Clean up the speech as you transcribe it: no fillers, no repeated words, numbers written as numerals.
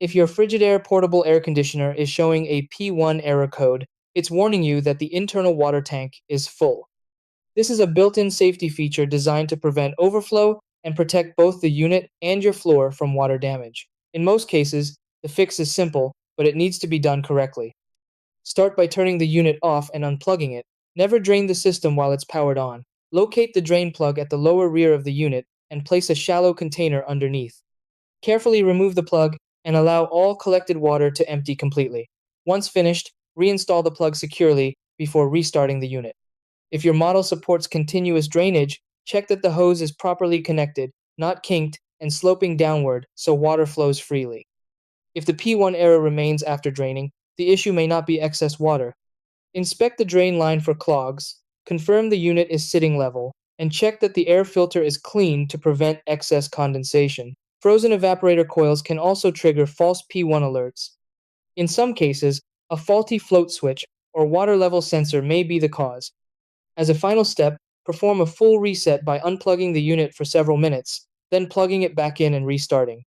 If your Frigidaire portable air conditioner is showing a P1 error code, it's warning you that the internal water tank is full. This is a built-in safety feature designed to prevent overflow and protect both the unit and your floor from water damage. In most cases, the fix is simple, but it needs to be done correctly. Start by turning the unit off and unplugging it. Never drain the system while it's powered on. Locate the drain plug at the lower rear of the unit and place a shallow container underneath. Carefully remove the plug and allow all collected water to empty completely. Once finished, reinstall the plug securely before restarting the unit. If your model supports continuous drainage, check that the hose is properly connected, not kinked, and sloping downward so water flows freely. If the P1 error remains after draining, the issue may not be excess water. Inspect the drain line for clogs, confirm the unit is sitting level, and check that the air filter is clean to prevent excess condensation. Frozen evaporator coils can also trigger false P1 alerts. In some cases, a faulty float switch or water level sensor may be the cause. As a final step, perform a full reset by unplugging the unit for several minutes, then plugging it back in and restarting.